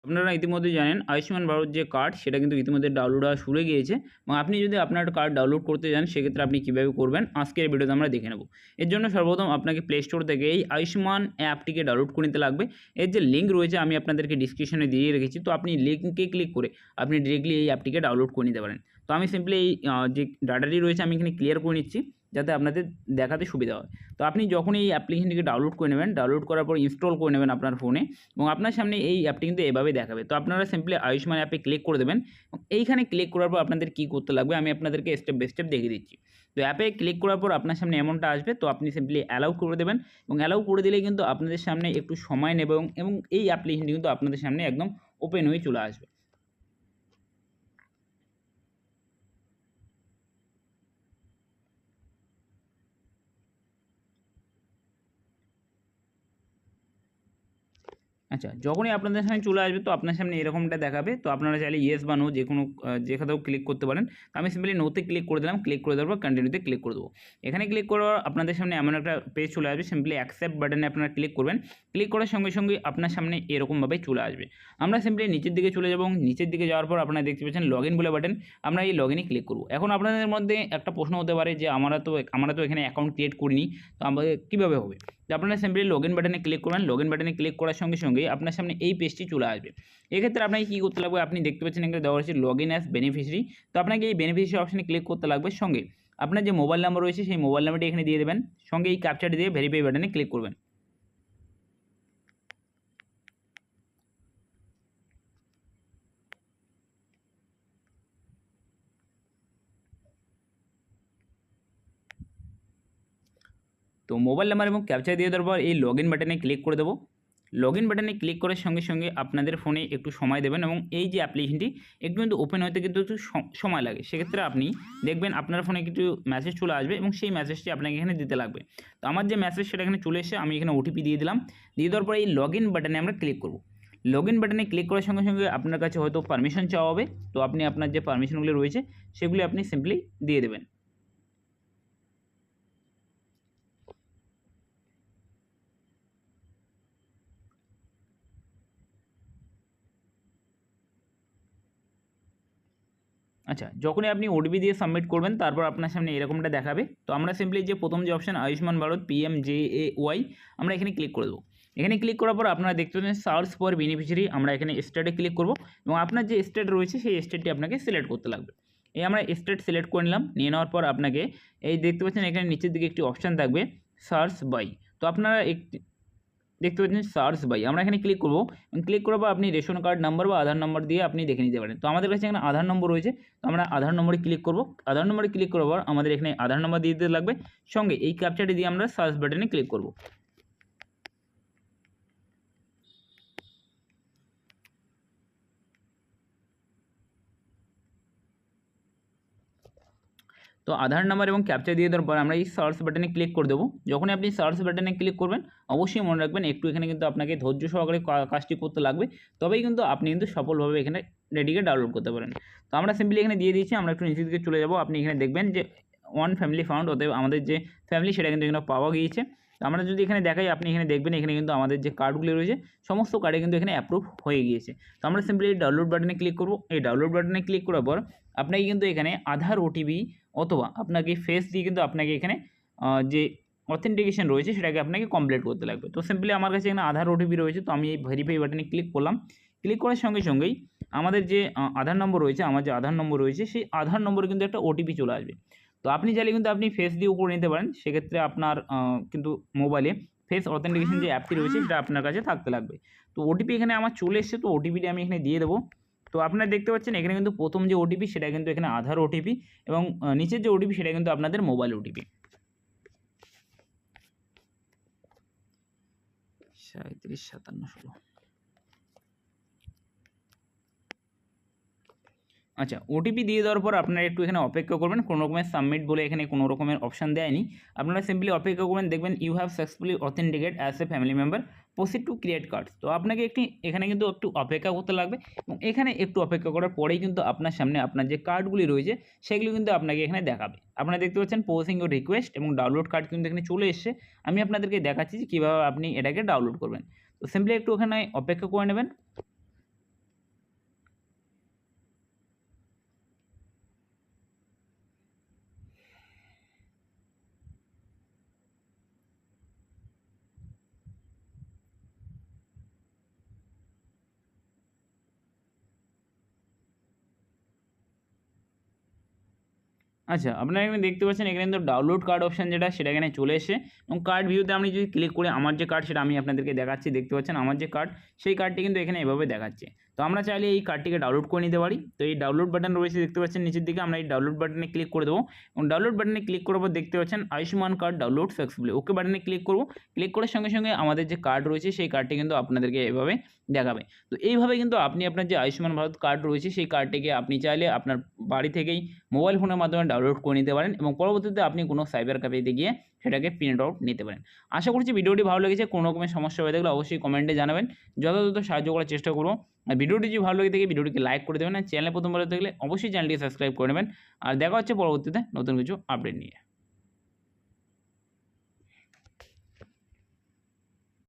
আপনারা ইতিমধ্যে জানেন আয়ুষ্মান ভারত যে কার্ড সেটা কিন্তু ইতিমধ্যে ডাউনলোড হওয়া শুরু হয়ে গিয়েছে এবং আপনি যদি আপনার কার্ড ডাউনলোড করতে যান সেক্ষেত্রে আপনি কীভাবে করবেন আজকের ভিডিওতে আমরা দেখে নেব। এর জন্য সর্বপ্রথম আপনাকে প্লে স্টোর থেকে এই আয়ুষ্মান অ্যাপটিকে ডাউনলোড করে নিতে লাগবে। এর যে লিঙ্ক রয়েছে আমি আপনাদেরকে ডিসক্রিপশনে দিয়ে রেখেছি, তো আপনি লিঙ্কে ক্লিক করে আপনি ডিরেক্টলি এই অ্যাপটিকে ডাউনলোড করে নিতে পারেন। তো আমি সিম্পলি এই যে ডাটাটি রয়েছে আমি এখানে ক্লিয়ার করে নিচ্ছি যাতে আপনাদের দেখাতে সুবিধা হয়। তো আপনি যখন এই অ্যাপ্লিকেশনটিকে ডাউনলোড করে নেবেন, ডাউনলোড করার পর ইনস্টল করে নেবেন আপনার ফোনে এবং আপনার সামনে এই অ্যাপটি কিন্তু এভাবে দেখাবে। তো আপনারা সিম্পলি আয়ুষ্মান অ্যাপে ক্লিক করে দেবেন এবং এইখানে ক্লিক করার পর আপনাদের কী করতে লাগবে আমি আপনাদেরকে স্টেপ বাই স্টেপ দেখিয়ে দিচ্ছি। তো অ্যাপে ক্লিক করার পর আপনার সামনে এমনটা আসবে, তো আপনি সিম্পলি অ্যালাউ করে দেবেন এবং অ্যালাউ করে দিলেই কিন্তু আপনাদের সামনে একটু সময় নেবে এবং এই অ্যাপ্লিকেশনটি কিন্তু আপনাদের সামনে একদম ওপেন হয়ে চলে আসবে। আচ্ছা, যখনই আপনাদের সামনে চলে আসবে তো আপনার সামনে এরকমটা দেখাবে। তো আপনারা চাইলে ইয়েস বা নো যেকোনো যেখানেও ক্লিক করতে পারেন। তো আমি সিম্পলি নোতে ক্লিক করে দিলাম। ক্লিক করে দেওয়ার পর কন্টিনিউতে ক্লিক করে দেবো। এখানে ক্লিক করার পর আপনাদের সামনে এমন একটা পেজ চলে আসবে, সিম্পলি অ্যাকসেপ্ট বাটনে আপনারা ক্লিক করবেন। ক্লিক করার সঙ্গে সঙ্গে আপনার সামনে এরকমভাবে চলে আসবে। আমরা সিম্পলি নিচের দিকে চলে যাব এবং নিচের দিকে যাওয়ার পর আপনারা দেখতে পাচ্ছেন লগইন বলে বাটন। আমরা এই লগইনে ক্লিক করব। এখন আপনাদের মধ্যে একটা প্রশ্ন হতে পারে যে আমরা তো এখানে অ্যাকাউন্ট ক্রিয়েট করিনি, তো আমাদের কীভাবে হবে? তো আপনারা সিম্পলি লগইন বাটনে ক্লিক করবেন। লগইন বাটনে ক্লিক করার সঙ্গে সঙ্গে আপনার সামনে এই পেজটি চলে আসবে। এক্ষেত্রে আপনাকে কী করতে লাগবে, আপনি দেখতে পাচ্ছেন এখানে দেওয়া হয়েছে লগইন অ্যাজ বেনিফিশিয়ারি। তো আপনাকে এই বেনিফিশিয়ারি অপশনে ক্লিক করতে লাগবে। সঙ্গে আপনার যে মোবাইল নাম্বার রয়েছে সেই মোবাইল নাম্বারটি এখানে দিয়ে দেবেন। সঙ্গে এই ক্যাপচাটি দিয়ে ভেরিফাই বাটনে ক্লিক করবেন। তো মোবাইল নাম্বার এবং ক্যাপচা দিয়ে দেওয়ার পর এই লগইন বাটনে ক্লিক করে দেবো। লগইন বাটনে ক্লিক করার সঙ্গে সঙ্গে আপনাদের ফোনে একটু সময় দেবেন এবং এই যে অ্যাপ্লিকেশনটি একটু কিন্তু ওপেন হতে কিন্তু একটু সময় লাগে। সেক্ষেত্রে আপনি দেখবেন আপনার ফোনে কিছু মেসেজ চলে আসবে এবং সেই মেসেজটি আপনাকে এখানে দিতে লাগবে। তো আমার যে মেসেজ সেটা এখানে চলে এসে আমি এখানে ওটিপি দিয়ে দিলাম। দিয়ে দেওয়ার পরে এই লগইন বাটনে আমরা ক্লিক করব। লগইন বাটনে ক্লিক করার সঙ্গে সঙ্গে আপনার কাছে হয়তো পারমিশন চাওয়া হবে। তো আপনি আপনার যে পারমিশনগুলি রয়েছে সেগুলি আপনি সিম্পলি দিয়ে দেবেন। আচ্ছা, যখনই আপনি ওটিপি দিয়ে সাবমিট করবেন তারপর আপনার সামনে এরকমটা দেখাবে। তো আমরা সিম্পলি যে প্রথম যে অপশন আয়ুষ্মান ভারত PMJAY আমরা এখানে ক্লিক করে দেবো। এখানে ক্লিক করার পর আপনারা দেখতে পাচ্ছেন সার্চ ফর বেনিফিশিয়ারি, আমরা এখানে স্টেটে ক্লিক করব এবং আপনার যে স্টেট রয়েছে সেই স্টেটটি আপনাকে সিলেক্ট করতে লাগবে। এই আমরা স্টেট সিলেক্ট করে নিলাম। নিয়ে নেওয়ার পর আপনাকে এই দেখতে পাচ্ছেন এখানে নিচের দিকে একটি অপশান থাকবে সার্চ বাই। তো আপনারা একটি দেখতে পাচ্ছেন সার্চ বাই, আমরা এখানে ক্লিক করব এবং ক্লিক করার পর আপনি রেশন কার্ড নাম্বার বা আধার নম্বর দিয়ে আপনি দেখে নিতে পারেন। তো আমাদের কাছে এখানে আধার নম্বর রয়েছে, তো আমরা আধার নম্বরে ক্লিক করব। আধার নম্বরে ক্লিক করার পর আমাদের এখানে আধার নম্বর দিয়ে দিতে লাগবে। সঙ্গে এই ক্যাপচাটি দিয়ে আমরা সার্চ বাটনে ক্লিক করব। তো আধার নাম্বার এবং ক্যাপচা দিয়ে দেওয়ার পর আমরা এই সার্চ বাটনে ক্লিক করে দেবো। যখনই আপনি সার্চ বাটনে ক্লিক করবেন অবশ্যই মনে রাখবেন একটু এখানে কিন্তু আপনাকে ধৈর্য সহকারে কাজটি করতে লাগবে, তবেই কিন্তু আপনি কিন্তু সফলভাবে এখানে রেডিকে ডাউনলোড করতে পারেন। তো আমরা সিম্পলি এখানে দিয়ে দিয়েছি। আমরা একটু নিচের দিকে চলে যাব। আপনি এখানে দেখবেন যে ওয়ান ফ্যামিলি ফাউন্ড, অতএব আমাদের যে ফ্যামিলি সেটা কিন্তু এখানে পাওয়া গিয়েছে। তো আমরা যদি এখানে দেখাই আপনি এখানে দেখবেন এখানে কিন্তু আমাদের যে কার্ডগুলি রয়েছে সমস্ত কার্ডে কিন্তু এখানে অ্যাপ্রুভ হয়ে গিয়েছে। তো আমরা সিম্পলি এই ডাউনলোড বাটনে ক্লিক করব। এই ডাউনলোড বাটনে ক্লিক করার পর আপনাকে কিন্তু এখানে আধার ওটিপি অথবা আপনাকে ফেস দিয়ে কিন্তু আপনাকে এখানে যে অথেন্টিকেশন রয়েছে সেটাকে আপনাকে কমপ্লিট করতে লাগবে। তো সিম্পলি আমার কাছে এখানে আধার ওটিপি রয়েছে, তো আমি এই ভেরিফাই বাটনে ক্লিক করলাম। ক্লিক করার সঙ্গে সঙ্গেই আমাদের যে আধার নম্বর রয়েছে, আমার যে আধার নম্বর রয়েছে সেই আধার নম্বরে কিন্তু একটা ওটিপি চলে আসবে। তো আপনি চাইলে কিন্তু আপনি ফেস দিয়ে উপরে নিতে পারেন, সেক্ষেত্রে আপনার কিন্তু মোবাইলে ফেস অথেন্টিকেশন যে অ্যাপটি রয়েছে সেটা আপনার কাছে থাকতে লাগবে। তো ওটিপি এখানে আমার চলে এসেছে, তো ওটিপিটি আমি এখানে দিয়ে দেবো। তো আপনারা দেখতে পাচ্ছেন এখানে কিন্তু প্রথম যে ওটিপি সেটা কিন্তু এখানে আধার ওটিপি এবং নিচের যে ওটিপি সেটা কিন্তু আপনাদের মোবাইল ওটিপি 375716। আচ্ছা, ওটিপি দিয়ে দেওয়ার পর আপনারা একটু এখানে অপেক্ষা করবেন। কোনো রকমের সাবমিট বলে এখানে কোনো রকমের অপশান দেয়নি। আপনারা সিম্পলি অপেক্ষা করবেন, দেখবেন you have successfully authenticate as a family member, proceed to create cards. তো আপনাকে এখানে কিন্তু একটু অপেক্ষা করতে লাগবে এবং এখানে একটু অপেক্ষা করার পরেই কিন্তু আপনার সামনে আপনার যে কার্ডগুলি রয়েছে সেগুলো কিন্তু আপনাকে এখানে দেখাবে। আপনারা দেখতে পাচ্ছেন প্রসেসিং ইউর রিকোয়েস্ট এবং ডাউনলোড কার্ড কিন্তু এখানে চলে এসেছে। আমি আপনাদেরকে দেখাচ্ছি যে কীভাবে আপনি এটাকে ডাউনলোড করবেন। তো সিম্পলি একটু ওখানে অপেক্ষা করে নেবেন। আচ্ছা, আপনারা এখানে দেখতে পাচ্ছেন এখানে কিন্তু ডাউনলোড কার্ড অপশন যেটা সেটা এখানে চলে এসেছে এবং কার্ড ভিউতে আমি যদি ক্লিক করি আমার যে কার্ড সেটা আমি আপনাদেরকে দেখাচ্ছি। দেখতে পাচ্ছেন আমার যে কার্ড সেই কার্ডটি কিন্তু এখানে এভাবে দেখাচ্ছে। তো আমরা চাইলে এই কার্ডটিকে ডাউনলোড করে নিতে পারি। তো এই ডাউনলোড বাটন রয়েছে দেখতে পাচ্ছেন নিচের দিকে, আমরা এই ডাউনলোড বাটনে ক্লিক করে দেবো এবং ডাউনলোড বাটনে ক্লিক করার পর দেখতে পাচ্ছেন আয়ুষ্মান কার্ড ডাউনলোড সাকসেসফুলি, ওকে বাটনে ক্লিক করব। ক্লিক করার সঙ্গে সঙ্গে আমাদের যে কার্ড রয়েছে সেই কার্ডটি কিন্তু আপনাদেরকে এভাবে দেখাবে। তো এইভাবে কিন্তু আপনি আপনার যে আয়ুষ্মান ভারত কার্ড রয়েছে সেই কার্ডটিকে আপনি চাইলে আপনার বাড়ি থেকেই মোবাইল ফোনের মাধ্যমে ডাউনলোড করে নিতে পারেন এবং পরবর্তীতে আপনি কোনো সাইবার ক্যাফেতে গিয়ে সেটাকে প্রিন্ট আউট নিতে পারেন। আশা করছি ভিডিওটি ভালো লেগেছে। কোনো রকমের সমস্যা হয়ে থাকলে অবশ্যই কমেন্টে জানাবেন, যথাযথ সাহায্য করার চেষ্টা করব। আর ভিডিওটি যদি ভালো লেগে থাকে ভিডিওটিকে লাইক করে দেবেন, আর চ্যানেলে প্রথমবার থাকলে অবশ্যই চ্যানেলটিকে সাবস্ক্রাইব করে নেবেন। আর দেখা হচ্ছে পরবর্তীতে নতুন কিছু আপডেট নিয়ে।